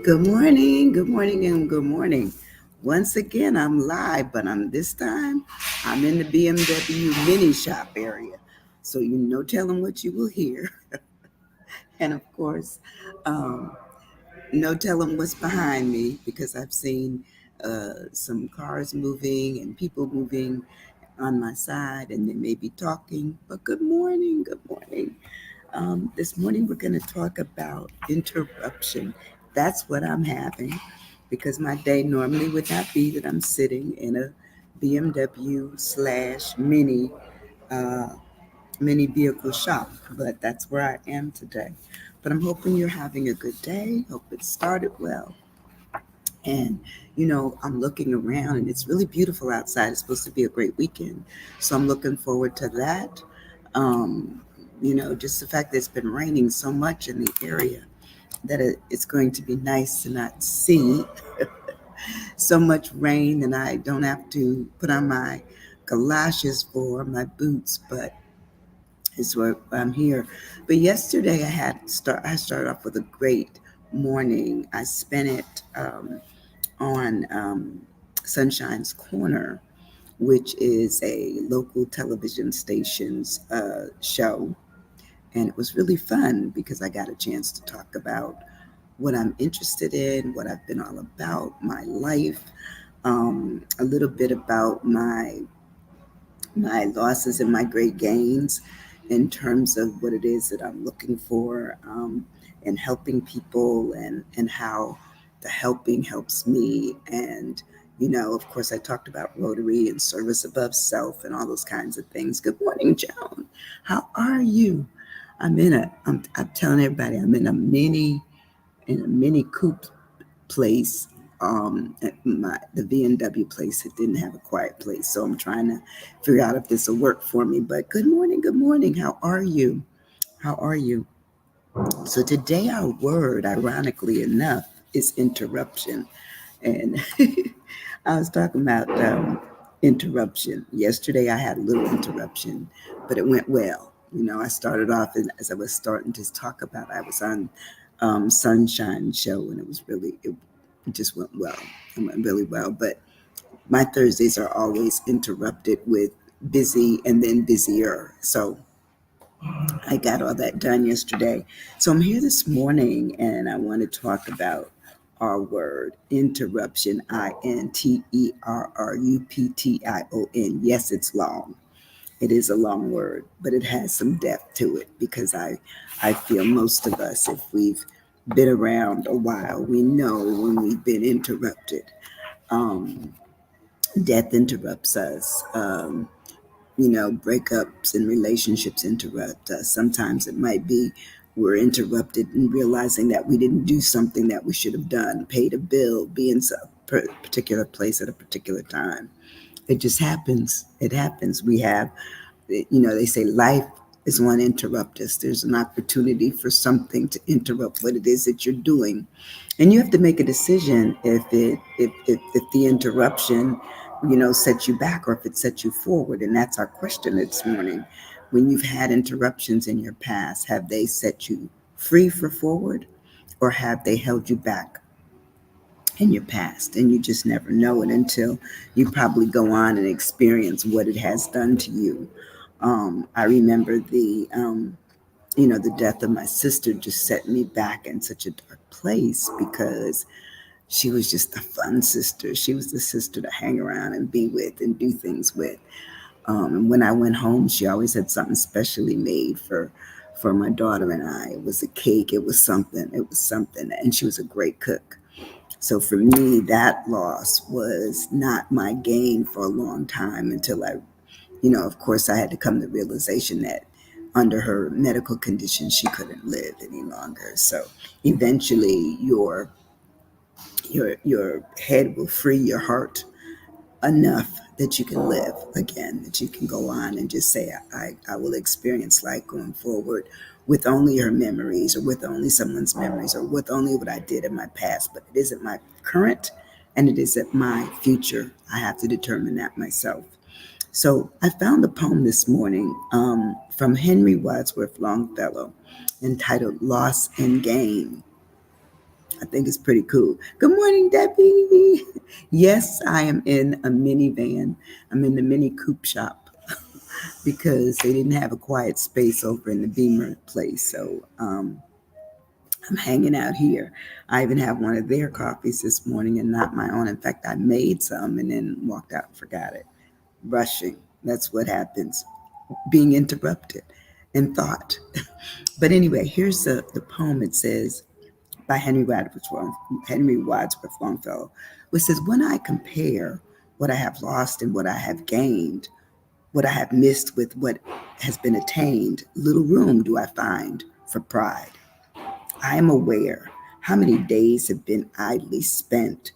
Good morning, and good morning. Once again, I'm live, but this time I'm in the BMW mini shop area. So no telling what you will hear. And of course, um, no telling what's behind me because I've seen some cars moving and people moving on my side, and they may be talking. But good morning, good morning. This morning we're going to talk about interruption. That's what I'm having because my day normally would not be that I'm sitting in a BMW slash uh, mini vehicle shop, but that's where I am today. But I'm hoping you're having a good day. Hope it started well. And, I'm looking around and it's really beautiful outside. It's supposed to be a great weekend. So I'm looking forward to that. Um, just the fact that it's been raining so much in the area that it's going to be nice to not see so much rain and I don't have to put on my galoshes for my boots, but it's what I'm here. But yesterday I started off with a great morning. I spent it on Sunshine's Corner, which is a local television station's show. And it was really fun because I got a chance to talk about what I'm interested in, what I've been all about, my life, a little bit about my losses and my great gains in terms of what it is that I'm looking for and helping people and how the helping helps me. And, of course, I talked about Rotary and service above self and all those kinds of things. Good morning, Joan. How are you? I'm telling everybody, I'm in a mini coupe place. At the V&W place, it didn't have a quiet place, so I'm trying to figure out if this will work for me. But good morning, good morning. How are you? How are you? So today our word, ironically enough, is interruption, and I was talking about interruption. Yesterday I had a little interruption, but it went well. I started off, and as I was starting to talk about, I was on Sunshine Show, and it just went well. It went really well. But my Thursdays are always interrupted with busy and then busier. So I got all that done yesterday. So I'm here this morning and I want to talk about our word interruption. INTERRUPTION. Yes, it's long. It is a long word, but it has some depth to it because I feel most of us, if we've been around a while, we know when we've been interrupted. Um, Death interrupts us. Breakups and relationships interrupt us. Sometimes it might be we're interrupted in realizing that we didn't do something that we should have done, paid a bill, be in a particular place at a particular time. It just happens. It happens. They say life is one interrupt us. There's an opportunity for something to interrupt what it is that you're doing. And you have to make a decision if the interruption, sets you back or if it sets you forward. And that's our question this morning. When you've had interruptions in your past, have they set you free for forward or have they held you back in your past? And you just never know it until you probably go on and experience what it has done to you. I remember the death of my sister just set me back in such a dark place because she was just a fun sister. She was the sister to hang around and be with and do things with. And when I went home, she always had something specially made for my daughter and I. It was a cake. It was something. It was something. And she was a great cook. So for me, that loss was not my gain for a long time until of course, I had to come to the realization that under her medical condition, she couldn't live any longer. So eventually, your head will free your heart enough that you can live again, that you can go on and just say, I will experience life going forward with only her memories or with only someone's memories or with only what I did in my past, but it isn't my current and it isn't my future. I have to determine that myself. So I found a poem this morning from Henry Wadsworth Longfellow entitled Loss and Gain. I think it's pretty cool. Good morning, Debbie. Yes, I am in a minivan. I'm in the mini coupe shop because they didn't have a quiet space over in the Beamer place. So I'm hanging out here. I even have one of their coffees this morning and not my own. In fact, I made some and then walked out and forgot it. Rushing. That's what happens. Being interrupted in thought. But anyway, here's the poem. It says, by Henry Wadsworth Longfellow, which says, when I compare what I have lost and what I have gained, what I have missed with what has been attained, little room do I find for pride. I am aware how many days have been idly spent,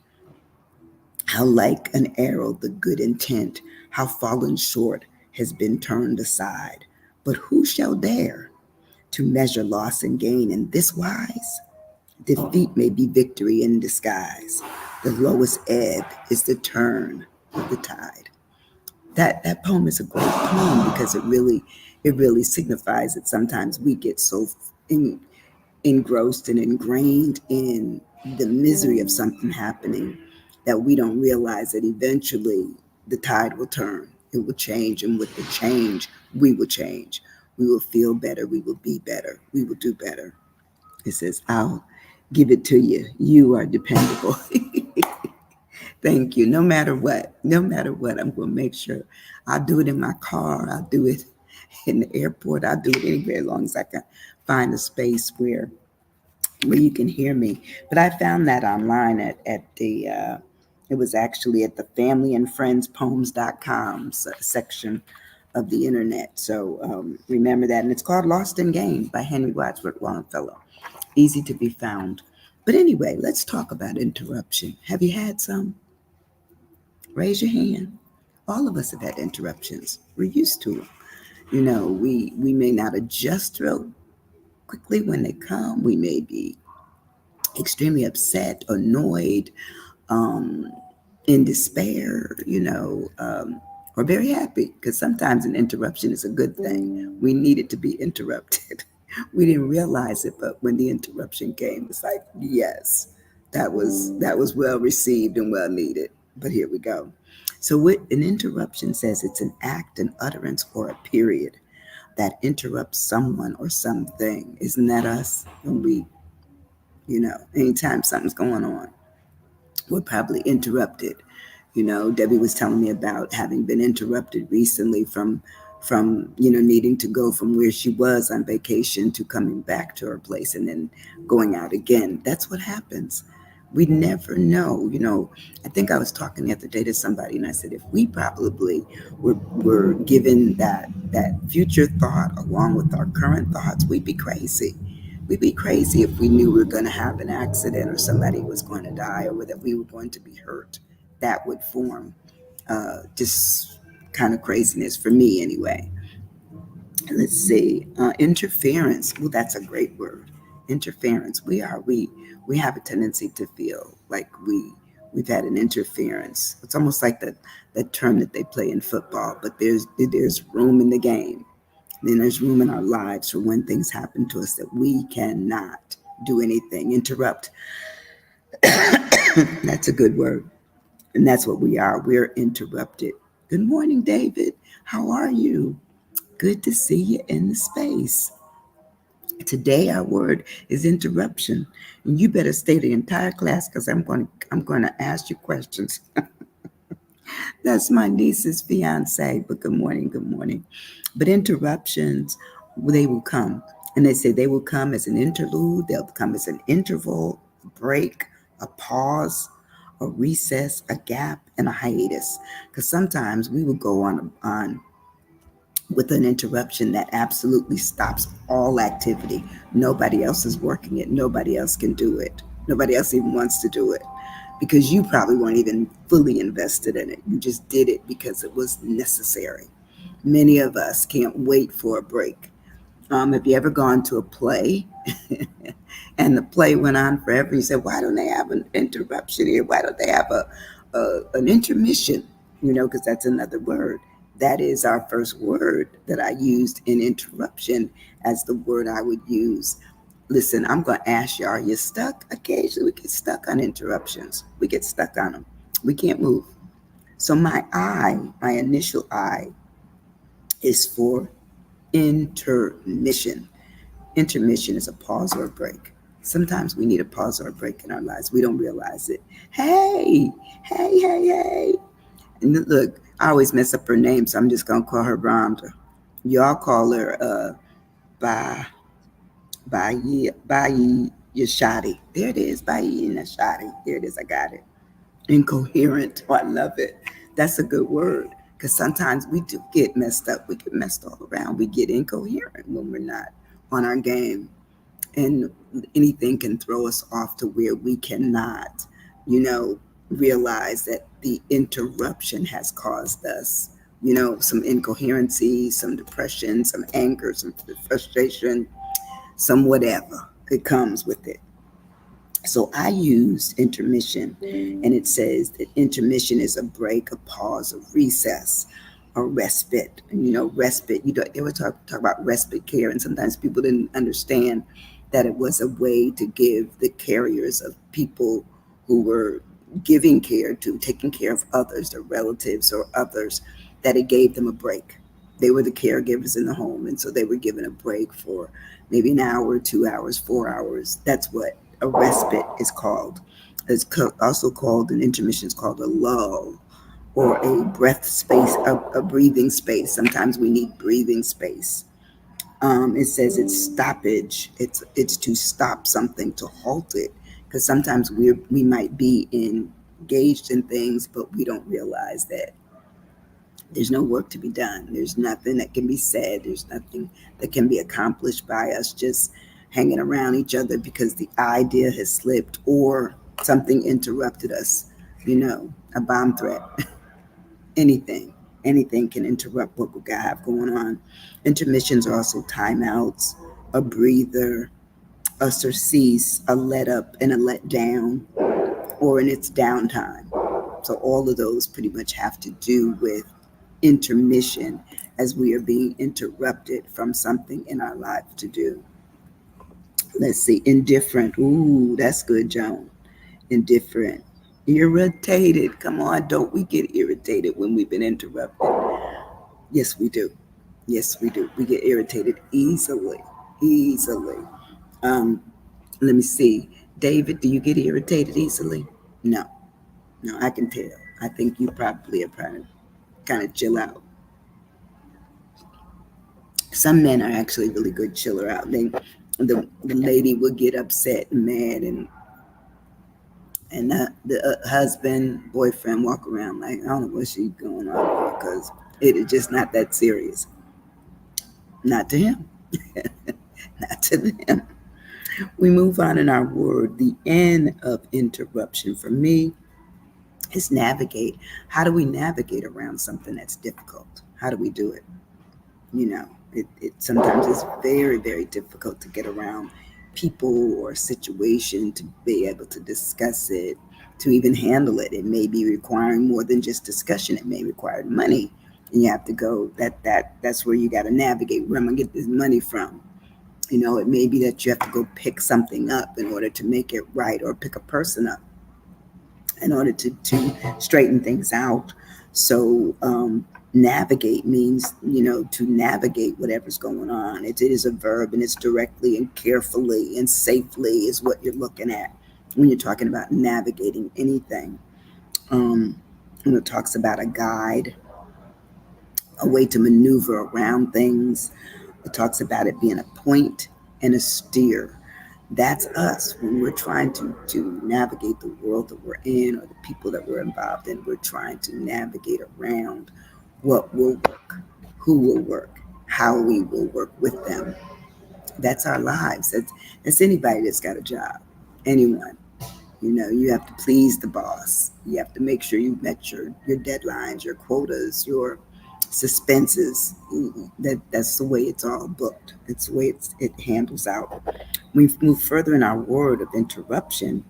how like an arrow the good intent, how fallen short has been turned aside. But who shall dare to measure loss and gain in this wise? Defeat may be victory in disguise. The lowest ebb is the turn of the tide. That poem is a great poem because it really signifies that sometimes we get so engrossed and ingrained in the misery of something happening that we don't realize that eventually the tide will turn. It will change, and with the change, we will change. We will feel better. We will be better. We will do better. It says, I'll give it to you. You are dependable. Thank you. No matter what, I'm going to make sure. I'll do it in my car. I'll do it in the airport. I'll do it anywhere as long as I can find a space where you can hear me. But I found that online at the, it was actually at the familyandfriendspoems.com section of the internet. So remember that. And it's called Lost in Game by Henry Wadsworth Longfellow. Easy to be found. But anyway, let's talk about interruption. Have you had some? Raise your hand. All of us have had interruptions. We're used to them. We may not adjust real quickly when they come. We may be extremely upset, annoyed, um, in despair, or very happy because sometimes an interruption is a good thing. We needed to be interrupted. We didn't realize it, but when the interruption came, it's like, yes, that was well received and well needed. But here we go. So what an interruption says, it's an act, an utterance, or a period that interrupts someone or something. Isn't that us? When anytime something's going on, we're probably interrupted. Debbie was telling me about having been interrupted recently from needing to go from where she was on vacation to coming back to her place and then going out again. That's what happens. We never know. I think I was talking the other day to somebody and I said, if we probably were given that future thought along with our current thoughts, we'd be crazy. We'd be crazy if we knew we were going to have an accident or somebody was going to die or that we were going to be hurt. That would form just kind of craziness for me anyway. Let's see. Interference. Well, that's a great word. Interference. We have a tendency to feel like we've had an interference. It's almost like that term that they play in football, but there's room in the game. Then there's room in our lives for when things happen to us that we cannot do anything. Interrupt. That's a good word. And that's what we are. We're interrupted. Good morning, David. How are you? Good to see you in the space. Today our word is interruption. And you better stay the entire class because I'm going to ask you questions. That's my niece's fiance. But good morning, good morning. But interruptions, they will come. And they say they will come as an interlude, they'll come as an interval, a break, a pause, a recess, a gap, and a hiatus. Because sometimes we will go on with an interruption that absolutely stops all activity. Nobody else is working it. Nobody else can do it. Nobody else even wants to do it because you probably weren't even fully invested in it. You just did it because it was necessary. Many of us can't wait for a break. Have you ever gone to a play and the play went on forever? You said, why don't they have an interruption here? Why don't they have an intermission? Because that's another word. That is our first word that I used in interruption as the word I would use Listen, I'm going to ask you, are you stuck? Occasionally we get stuck on interruptions. We get stuck on them. We can't move. So my I, my initial I, is for intermission. Intermission is a pause or a break. Sometimes we need a pause or a break in our lives. We don't realize it. Hey, hey. And look, I always mess up her name, so I'm just going to call her Rhonda. Y'all call her Ba Bayi Yashadi. There it is, Bayi Yashadi. There it is, I got it. Incoherent. Oh, I love it. That's a good word. Because sometimes we do get messed up. We get messed all around. We get incoherent when we're not on our game. And anything can throw us off to where we cannot, you know, realize that the interruption has caused us, some incoherency, some depression, some anger, some frustration, some whatever. It comes with it. So I used intermission, and it says that intermission is a break, a pause, a recess, a respite. And respite. They would talk about respite care, and sometimes people didn't understand that it was a way to give the carriers of people who were giving care to, taking care of others, their relatives or others, that it gave them a break. They were the caregivers in the home, and so they were given a break for maybe an hour, 2 hours, 4 hours. That's what a respite is called. It's also called, an intermission is called a lull, or a breath space, a breathing space. Sometimes we need breathing space. It says it's stoppage. It's to stop something, to halt it, because sometimes we might be engaged in things, but we don't realize that there's no work to be done. There's nothing that can be said. There's nothing that can be accomplished by us just hanging around each other because the idea has slipped or something interrupted us. A bomb threat, anything. Anything can interrupt what we have going on. Intermissions are also timeouts, a breather, a surcease, a let up, and a let down, or in its downtime. So all of those pretty much have to do with intermission, as we are being interrupted from something in our life to do. Let's see, indifferent. Ooh, that's good, Joan. Indifferent. Irritated. Come on, don't we get irritated when we've been interrupted? Yes, we do. Yes, we do. We get irritated easily. Easily. Um, Let me see. David, do you get irritated easily? No. No, I can tell. I think you probably are trying to kind of chill out. Some men are actually really good chiller out. The lady will get upset and mad, and the husband, boyfriend walk around like, I don't know what she's going on because it is just not that serious. Not to him. Not to them. We move on in our word. The end of interruption for me is navigate. How do we navigate around something that's difficult? How do we do it? It sometimes is very, very difficult to get around people or a situation, to be able to discuss it, to even handle it. It may be requiring more than just discussion. It may require money, and you have to go, that's where you got to navigate. Where am I gonna get this money from? It may be that you have to go pick something up in order to make it right, or pick a person up in order to straighten things out. So navigate means, to navigate whatever's going on. It is a verb, and it's directly and carefully and safely is what you're looking at when you're talking about navigating anything. When it talks about a guide, a way to maneuver around things, it talks about it being a point and a steer. That's us when we're trying to navigate the world that we're in, or the people that we're involved in. We're trying to navigate around what will work, who will work, how we will work with them. That's our lives. That's anybody that's got a job. Anyone. You have to please the boss. You have to make sure you met your deadlines, your quotas, your suspenses. That's the way it's all booked. It's the way it handles out. We move further in our word of interruption.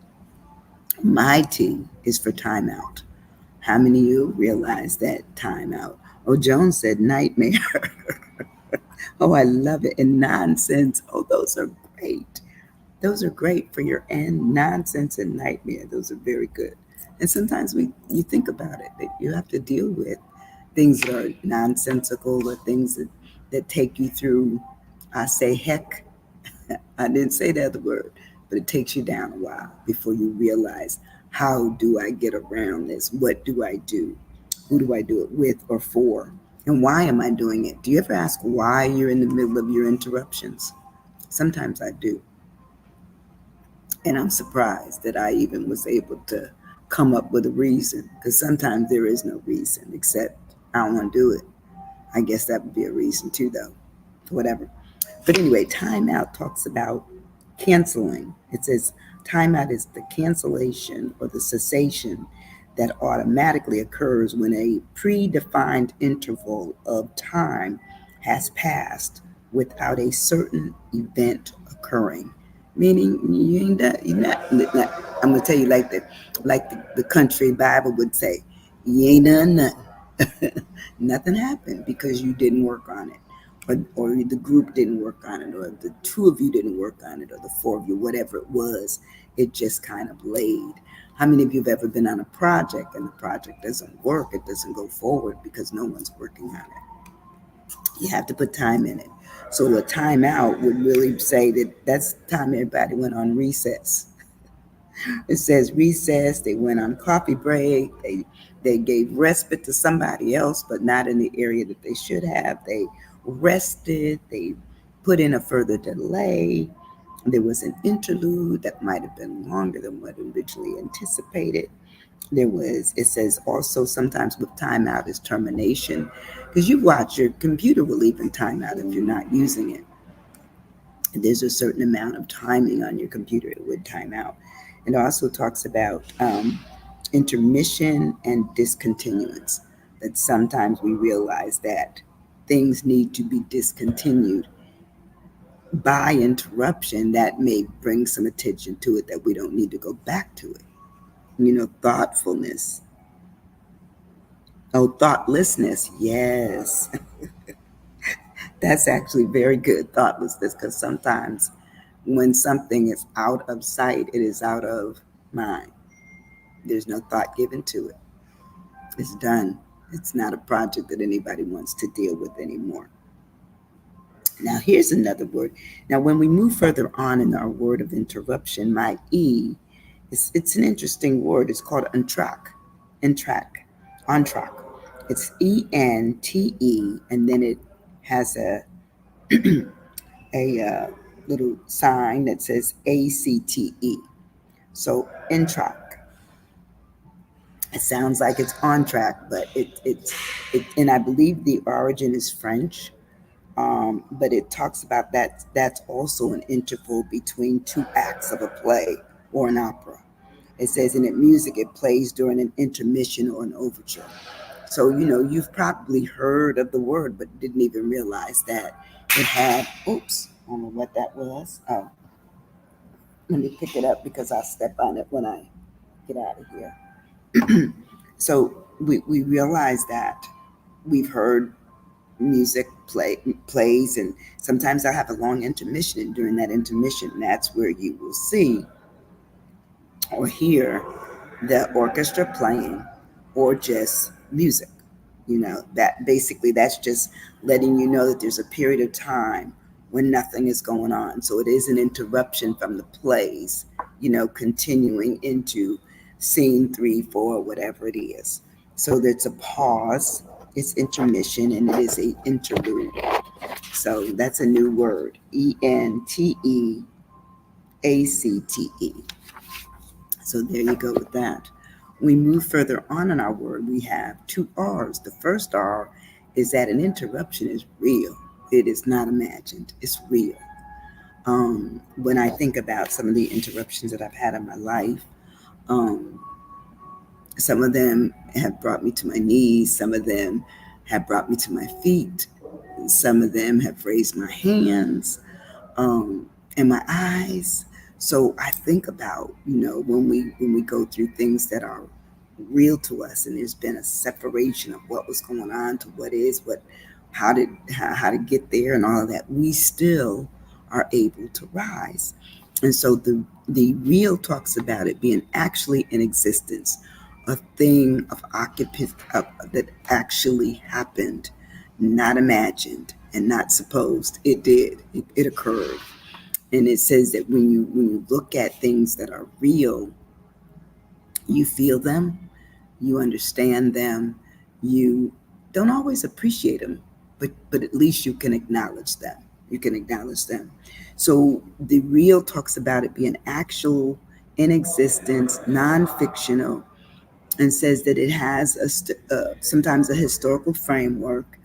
My T is for timeout. How many of you realize that timeout? Oh, Joan said nightmare. Oh, I love it. And nonsense. Oh, those are great. Those are great for your end nonsense and nightmare. Those are very good. And sometimes you think about it that you have to deal with things that are nonsensical or things that take you through. I say heck. I didn't say the other word, but it takes you down a while before you realize, how do I get around this? What do I do? Who do I do it with or for? And why am I doing it? Do you ever ask why you're in the middle of your interruptions? Sometimes I do. And I'm surprised that I even was able to come up with a reason, because sometimes there is no reason except I don't want to do it. I guess that would be a reason too, though. Whatever. But anyway, timeout talks about canceling. It says timeout is the cancellation or the cessation that automatically occurs when a predefined interval of time has passed without a certain event occurring. Meaning you ain't done. I'm gonna tell you like the country Bible would say, you ain't done nothing. Nothing happened because you didn't work on it, or the group didn't work on it, or the two of you didn't work on it, or the four of you, whatever it was, it just kind of laid. How many of you have ever been on a project and the project doesn't work, it doesn't go forward because no one's working on it? You have to put time in it. So a timeout would really say that that's time everybody went on recess. It says recess, they went on coffee break, they gave respite to somebody else, but not in the area that they should have. They rested, they put in a further delay. There was an interlude that might have been longer than what originally anticipated. It says also sometimes with timeout is termination, because you watch your computer will even timeout if you're not using it. There's a certain amount of timing on your computer it would time out. It also talks about intermission and discontinuance, that sometimes we realize that things need to be discontinued by interruption that may bring some attention to it, that we don't need to go back to it. Thoughtfulness. Oh, thoughtlessness. Yes. That's actually very good, thoughtlessness, because sometimes when something is out of sight, it is out of mind. There's no thought given to it. It's done. It's not a project that anybody wants to deal with anymore. Now, here's another word. Now, when we move further on in our word of interruption, my E, it's an interesting word. It's called untrack. Entrack. Ontrack. It's ENTE, and then it has a little sign that says ACTE. So entrack. It sounds like it's on track, but and I believe the origin is French. But it talks about that. That's also an interval between two acts of a play or an opera. It says in it music it plays during an intermission or an overture. So you've probably heard of the word, but didn't even realize that it had. Oops, I don't know what that was. Oh, let me pick it up because I'll step on it when I get out of here. So we realize that we've heard music plays, and sometimes I have a long intermission, and during that intermission, that's where you will see or hear the orchestra playing or just music. That basically that's just letting you know that there's a period of time when nothing is going on. So it is an interruption from the plays, continuing into scene 3, 4, whatever it is. So there's a pause, it's intermission, and it is a interlude. So that's a new word. ENTEACTE. So there you go with that. We move further on in our word, we have two R's. The first R is that an interruption is real. It is not imagined. It's real. When I think about some of the interruptions that I've had in my life, um, some of them have brought me to my knees. Some of them have brought me to my feet. Some of them have raised my hands um, and my eyes. So I think about, when we go through things that are real to us, and there's been a separation of what was going on to what is, how to get there, and all of that. We still are able to rise. And so the real talks about it being actually in existence, a thing of occupant that actually happened, not imagined and not supposed. It did. It occurred. And it says that when you look at things that are real, you feel them, you understand them, you don't always appreciate them, but at least you can acknowledge them. You can acknowledge them. So the real talks about it being actual, in existence, non-fictional, and says that it has sometimes a historical framework.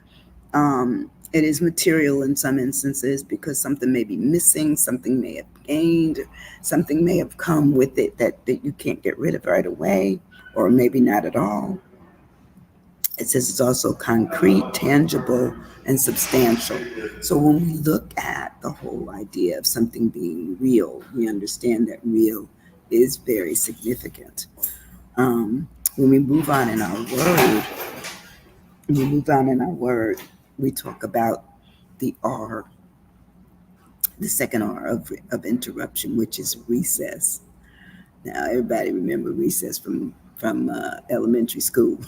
It is material in some instances because something may be missing, something may have gained, something may have come with it that you can't get rid of right away, or maybe not at all. It says it's also concrete, tangible, and substantial. So when we look at the whole idea of something being real, we understand that real is very significant. When we move on in our word, we move on in our word, we talk about the R, the second R of interruption, which is recess. Now, everybody remember recess from elementary school.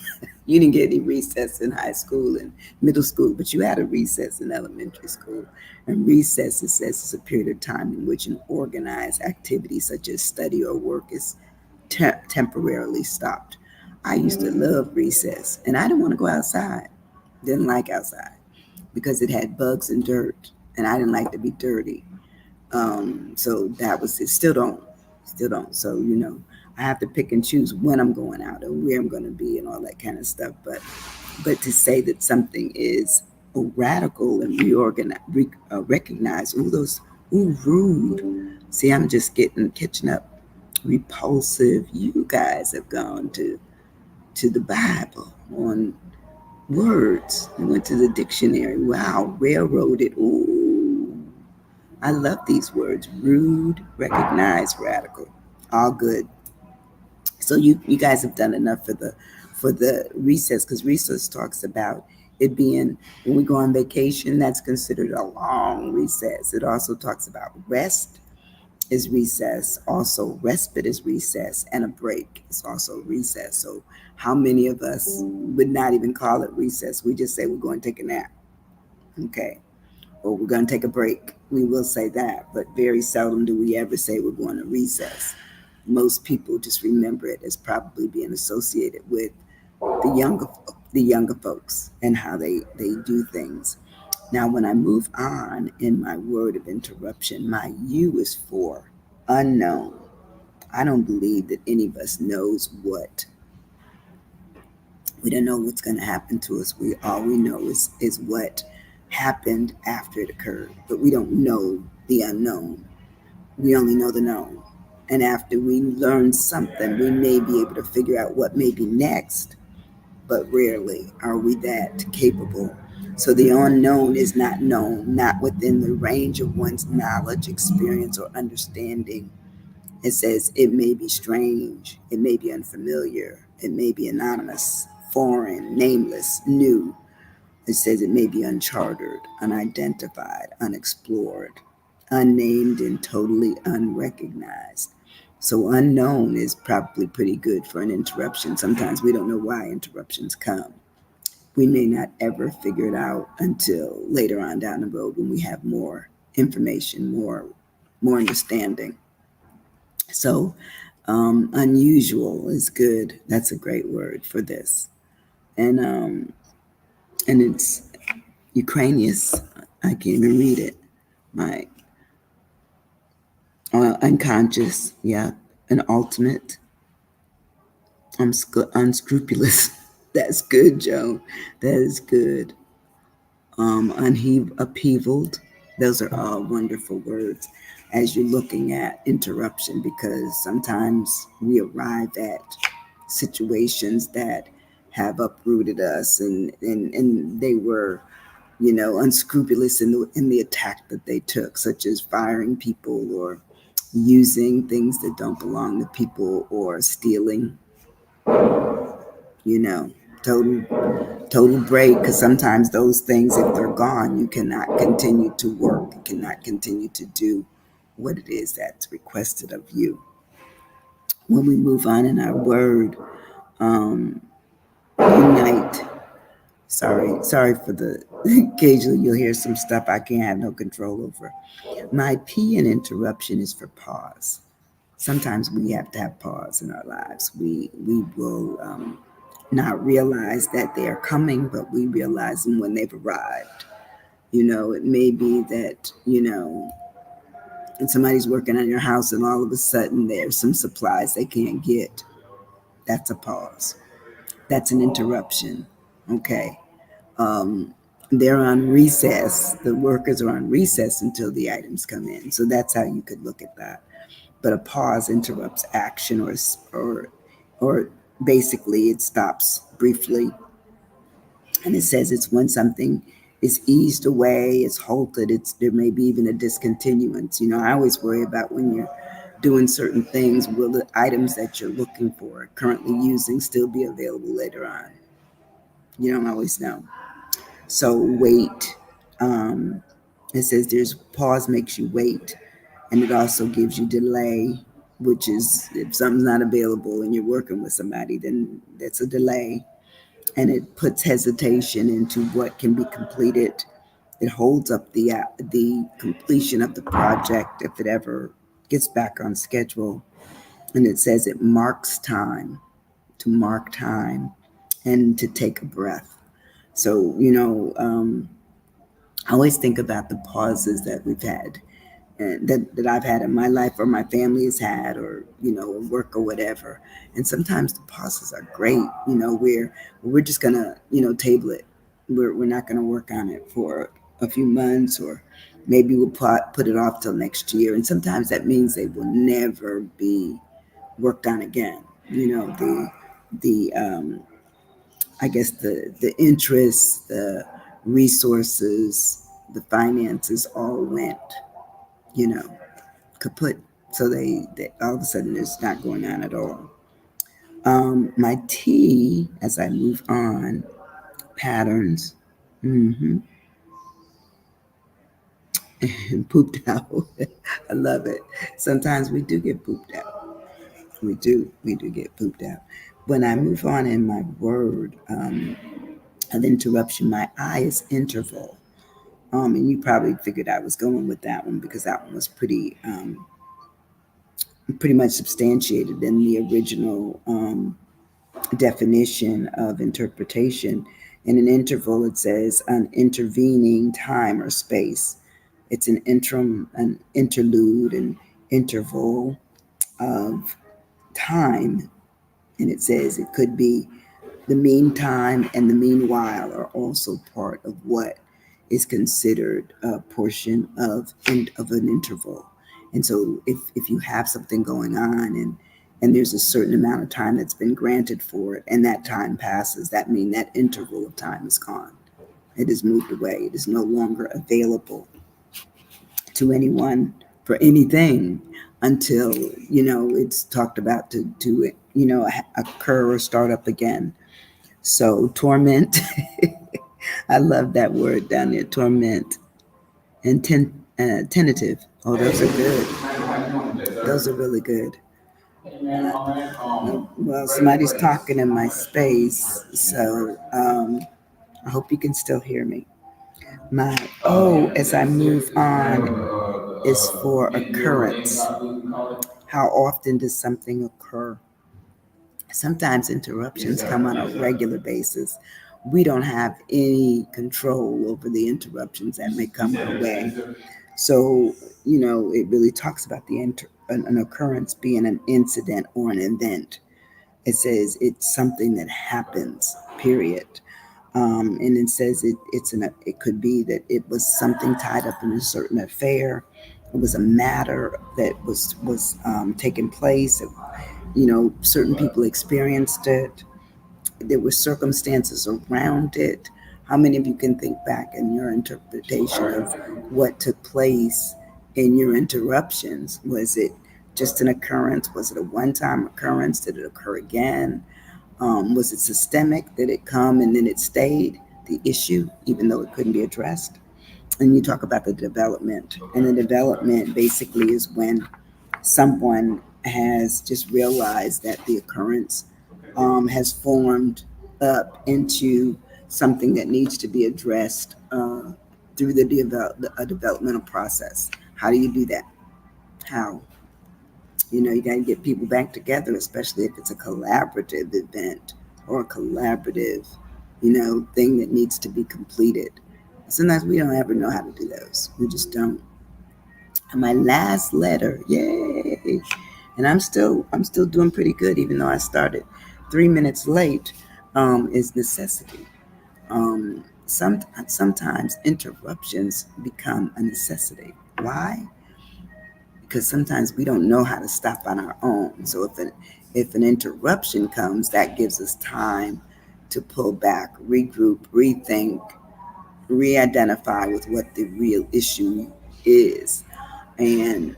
You didn't get any recess in high school and middle school, but you had a recess in elementary school. And recess, it says, is a period of time in which an organized activity such as study or work is temporarily stopped. I used to love recess, and I didn't want to go outside. Didn't like outside because it had bugs and dirt, and I didn't like to be dirty. So that was it. Still don't. So I have to pick and choose when I'm going out and where I'm going to be and all that kind of stuff. But to say that something is radical and recognized, rude. See, I'm just catching up. Repulsive. You guys have gone to the Bible on words. You went to the dictionary. Wow, railroaded. Ooh, I love these words. Rude, recognized, radical. All good. So you guys have done enough for the recess, because recess talks about it being when we go on vacation, that's considered a long recess. It also talks about rest is recess, also respite is recess, and a break is also recess. So how many of us would not even call it recess? We just say we're going to take a nap, okay, or we're going to take a break. We will say that, but very seldom do we ever say we're going to recess. Most people just remember it as probably being associated with the younger the younger folks and how they do things. Now, when I move on in my word of interruption, my U is for unknown. I don't believe that any of us knows what. We don't know what's going to happen to us. We all we know is what happened after it occurred, but we don't know the unknown. We only know the known. And after we learn something, we may be able to figure out what may be next, but rarely are we that capable. So the unknown is not known, not within the range of one's knowledge, experience, or understanding. It says it may be strange, it may be unfamiliar, it may be anonymous, foreign, nameless, new. It says it may be uncharted, unidentified, unexplored, unnamed, and totally unrecognized. So unknown is probably pretty good for an interruption. Sometimes we don't know why interruptions come. We may not ever figure it out until later on down the road when we have more information, more understanding. So unusual is good. That's a great word for this. And it's Ukrainian. I can't even read it. My unconscious, yeah, an ultimate, unscrupulous. That's good, Joe. That is good. Upheavaled. Those are all wonderful words as you're looking at interruption, because sometimes we arrive at situations that have uprooted us, and they were unscrupulous in the attack that they took, such as firing people or using things that don't belong to people or stealing, you know, total total break, because sometimes those things, if they're gone, you cannot continue to work, you cannot continue to do. what it is that's requested of you. When we move on in our word, um, unite. Sorry for the occasionally you'll hear some stuff I can't have no control over. My P in interruption is for pause. Sometimes we have to have pause in our lives. We will not realize that they are coming, but we realize them when they've arrived. It may be that and somebody's working on your house, and all of a sudden there's some supplies they can't get. That's a pause. That's an interruption. Okay. Um, they're on recess. The workers are on recess until the items come in. So that's how you could look at that. But a pause interrupts action, or basically it stops briefly, and it says it's when something is eased away, it's halted, there may be even a discontinuance. I always worry about when you're doing certain things, will the items that you're looking for, currently using, still be available later on? You don't always know. So wait. Um, it says there's pause makes you wait, and it also gives you delay, which is if something's not available and you're working with somebody, then that's a delay. And it puts hesitation into what can be completed. It holds up the completion of the project if it ever gets back on schedule. And it says it marks time, to mark time, and to take a breath. So I always think about the pauses that we've had, and that I've had in my life, or my family has had, or work or whatever. And sometimes the pauses are great. We're just gonna table it. We're not gonna work on it for a few months, or maybe we'll put it off till next year. And sometimes that means they will never be worked on again. The I guess the interests, the resources, the finances all went, you know, kaput. So they all of a sudden it's not going on at all. My T, as I move on, patterns, mm-hmm, and pooped out. I love it. Sometimes we do get pooped out. We do get pooped out. When I move on in my word of interruption, my I is interval. And you probably figured I was going with that one because that one was pretty much substantiated in the original definition of interpretation. In an interval, it says an intervening time or space. It's an interim, an interlude, an interval of time. And it says it could be the meantime and the meanwhile are also part of what is considered a portion of an interval. And so if you have something going on, and there's a certain amount of time that's been granted for it, and that time passes, that means that interval of time is gone. It is moved away. It is no longer available to anyone for anything until it's talked about to occur or start up again. So torment, I love that word down there, torment, and tentative. Oh, those are good. Those are really good. Well, somebody's talking in my space, so I hope you can still hear me. My O, as I move on, is for occurrence. How often does something occur? Sometimes interruptions come on a regular basis. We don't have any control over the interruptions that may come our way. So, it really talks about an occurrence being an incident or an event. It says it's something that happens, period. And it says it could be that it was something tied up in a certain affair. It was a matter that was taking place. Certain people experienced it. There were circumstances around it. How many of you can think back in your interpretation of what took place in your interruptions? Was it just an occurrence? Was it a one-time occurrence? Did it occur again? Was it systemic? Did it come and then it stayed the issue, even though it couldn't be addressed? And you talk about the development. And the development basically is when someone has just realized that the occurrence has formed up into something that needs to be addressed through a developmental process. How do you do that? How? You got to get people back together, especially if it's a collaborative event or a collaborative, thing that needs to be completed. Sometimes we don't ever know how to do those. We just don't. And my last letter, yay! And I'm still doing pretty good, even though I started 3 minutes late. Is necessity. Sometimes interruptions become a necessity. Why? Because sometimes we don't know how to stop on our own. So if an interruption comes, that gives us time to pull back, regroup, rethink, re-identify with what the real issue is. And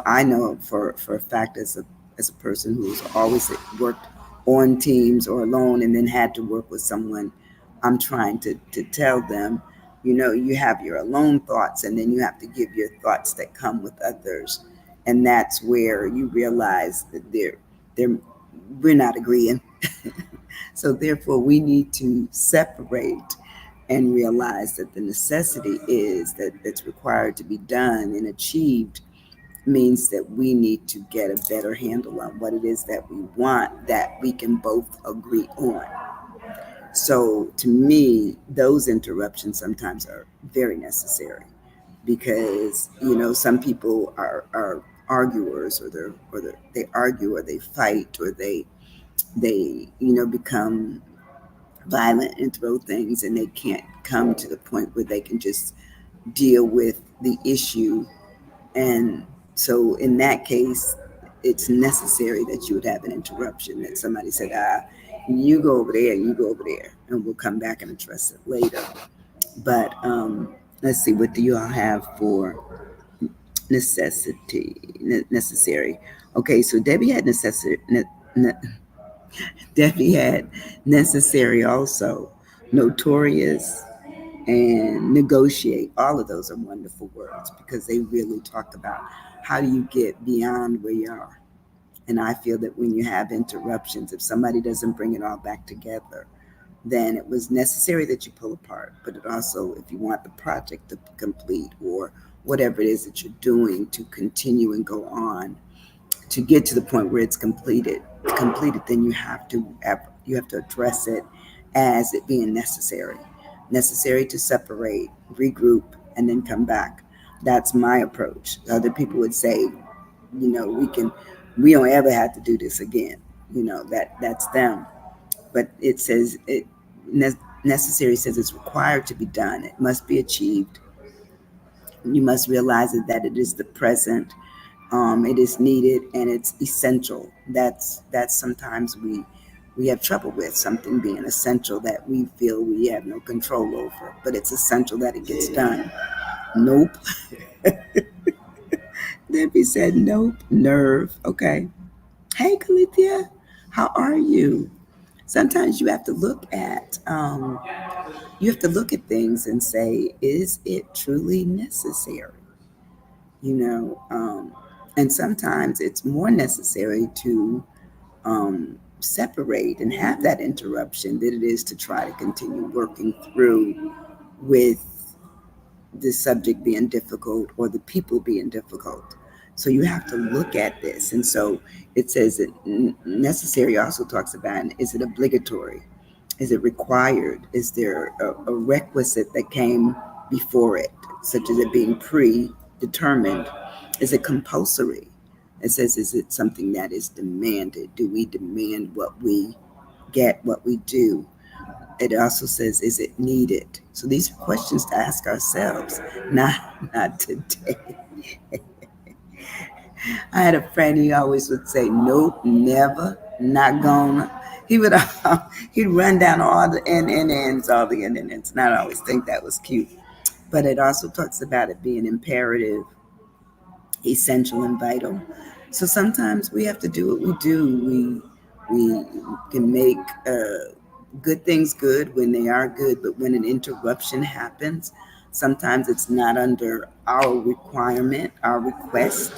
I know for a fact, as a person who's always worked on teams or alone and then had to work with someone, I'm trying to tell them, you have your alone thoughts, and then you have to give your thoughts that come with others. And that's where you realize that they're we're not agreeing. So therefore we need to separate and realize that the necessity is that it's required to be done and achieved means that we need to get a better handle on what it is that we want that we can both agree on. So to me, those interruptions sometimes are very necessary because some people are arguers, they argue or they fight or they become violent and throw things, and they can't come to the point where they can just deal with the issue. And so in that case, it's necessary that you would have an interruption, that somebody said, you go over there, you go over there, and we'll come back and address it later. But let's see, what do you all have for necessary? Okay, so Debbie had necessary also, notorious, and negotiate. All of those are wonderful words because they really talk about how do you get beyond where you are. And I feel that when you have interruptions, if somebody doesn't bring it all back together, then it was necessary that you pull apart. But it also, if you want the project to complete or whatever it is that you're doing to continue and go on, to get to the point where it's completed, then you have to address it as it being necessary to separate, regroup, and then come back. That's my approach. Other people would say, we don't ever have to do this again. That's them. But it says necessary says it's required to be done. It must be achieved. You must realize that it is the present. It is needed and it's essential. That's sometimes we have trouble with something being essential that we feel we have no control over, but it's essential that it gets done. Nope. Debbie said nope. Nerve. Okay. Hey, Calithia, how are you? Sometimes you have to look at things and say, is it truly necessary? You know, um, and sometimes it's more necessary to separate and have that interruption than it is to try to continue working through with the subject being difficult or the people being difficult. So you have to look at this. And so it says that necessary also talks about, is it obligatory? Is it required? Is there a requisite that came before it, such as it being predetermined? Is it compulsory? It says, is it something that is demanded? Do we demand what we get, what we do? It also says, is it needed? So these are questions to ask ourselves, not today. I had a friend, he always would say, nope, never, not gonna. He would he'd run down all the ends, all the ends. And I always think that was cute. But it also talks about it being imperative, essential, and vital. So sometimes we have to do what we do. We can make good things good when they are good, but when an interruption happens, Sometimes it's not under our requirement, our request,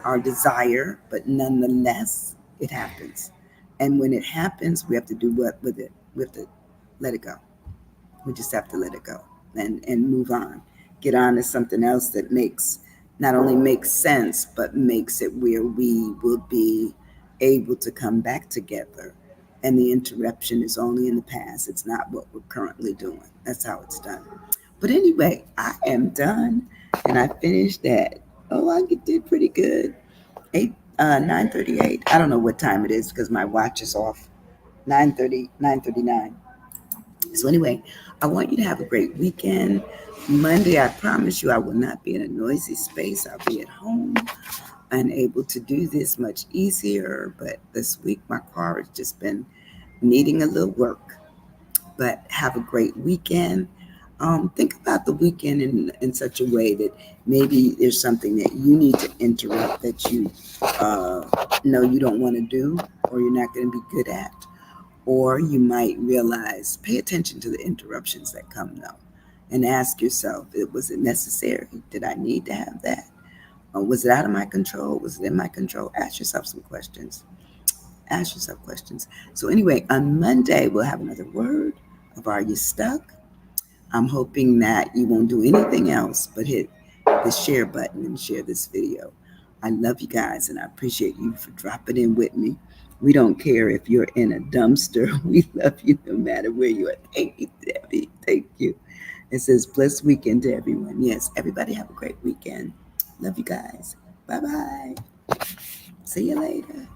our desire, but nonetheless, it happens. And when it happens, we have to do what with it? We have to let it go. We just have to let it go and move on. Get on to something else that makes not only makes sense, but makes it where we will be able to come back together. And the interruption is only in the past. It's not what we're currently doing. That's how it's done. But anyway, I am done, and I finished at I did pretty good. 9:38. I don't know what time it is because my watch is off. 9:30, 9:39. So anyway, I want you to have a great weekend. Monday, I promise you, I will not be in a noisy space. I'll be at home and able to do this much easier. But this week, my car has just been needing a little work. But have a great weekend. Think about the weekend in such a way that maybe there's something that you need to interrupt that you know you don't want to do or you're not going to be good at. Or you might realize, pay attention to the interruptions that come now and ask yourself, was it necessary? Did I need to have that? Or was it out of my control? Was it in my control? Ask yourself some questions. Ask yourself questions. So, anyway, on Monday, we'll have another word of Are You Stuck? I'm hoping that you won't do anything else but hit the share button and share this video. I love you guys and I appreciate you for dropping in with me. We don't care if you're in a dumpster. We love you no matter where you are. Thank you, Debbie. Thank you. It says blessed weekend to everyone. Yes, everybody have a great weekend. Love you guys. Bye bye. See you later.